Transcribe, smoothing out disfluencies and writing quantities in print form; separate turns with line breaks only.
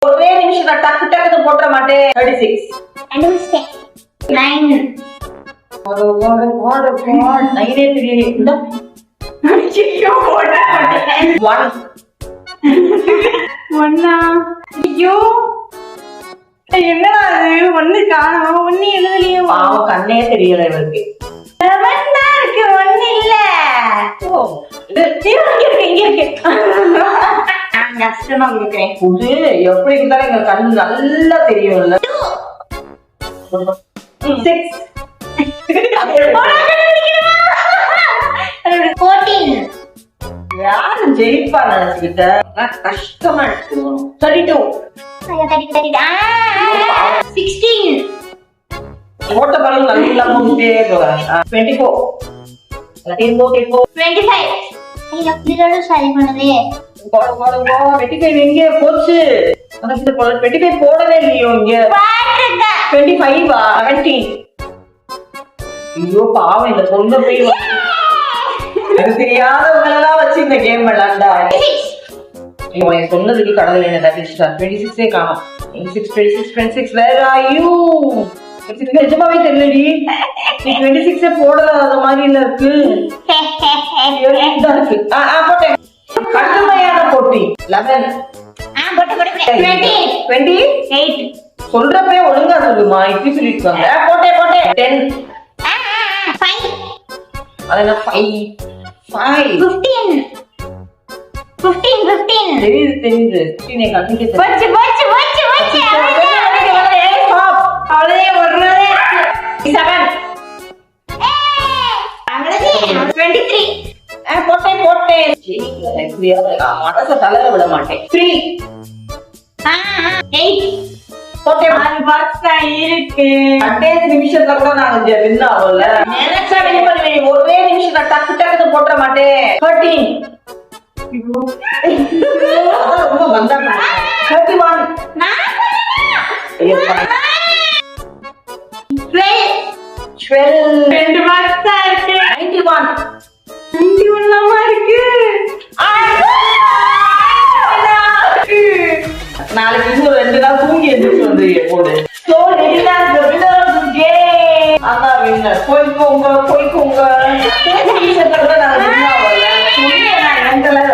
ஒரே நிமிஷம் டக்கு டக்குன்னு போட்டுற மாட்டேன். 36
9
நைனே தெரியல.
1 ஐயோ என்னடா அது ஒண்ணு காணோம். ஒண்ணு எழுதலையே.
பாவம் கண்ணே தெரியல இவருக்கு.
7 தான் இருக்கு, ஒண்ணு இல்ல. இங்க இருக்கு. நான் கஷ்டமா கொடுக்குறேன்.
புது எப்படி இருந்தாலும் எங்க கண்ணு நல்லா தெரியும்ல. 6
14
யாரு ஜெயிப்பா நினைச்சுக்கிட்ட? கஷ்டமா எடுத்துக்கணும். 32
16
ஓட்ட பலம் நல்லா போட்டே போறாங்க. 24
25 இதோட சரி பண்ணுதே.
25 எங்க போச்சு? 25 போடவே இல்லையோ இங்க. 25 17. ஐயோ பாவம் இந்த பொண்ணு போய் எனக்கு தெரியாதவங்களெல்லாம் வச்சு இந்த கேம் விளையாண்டா. சொன்னதுக்கு கடவுள் என்ன தட்டிச்சிட்டா. 26 காணும். 26 வேற ஆயு நிஜமாவே தெரியலடி. 26 போடலாத மாதிரி இல்ல இருக்கு. போட்டேன். கடுமையான போட்டி. 11 28 சொல்றப்பே ஒழுங்கா சொல்லுமா. இப்படி சொல்லிருக்காங்க. போட்டேன் 10 அதெல்லாம் 5
15
தெரியுது 15 கண்ணுக்கு
போச்சு அவ்வளவே ஒருவே 7 23
போட்டேன் மனச தளர விட மாட்டேன். 3
8
போட்டேன்.
இருக்கு.
கடைசி நிமிஷத்துல கூட நான் வின் ஆகல. நினைச்சா வின் பண்ணுவேன். ஒரே நிமிஷத்துல டக்கு டக்குன்னு போட்டுற மாட்டேன். 13 ரொம்ப வந்தா 31 12
2 மார்க்ஸ் இருக்கு.
91
இருக்கு.
நாளைக்கு இன்னும் 2 நாள் தூங்கி எந்திரிச்சு வந்துருக்கீங்க போடு. So Lilita is the winner of the game. அதான் winner. போய்க்கோங்க. நான் வின் ஆகல. நான்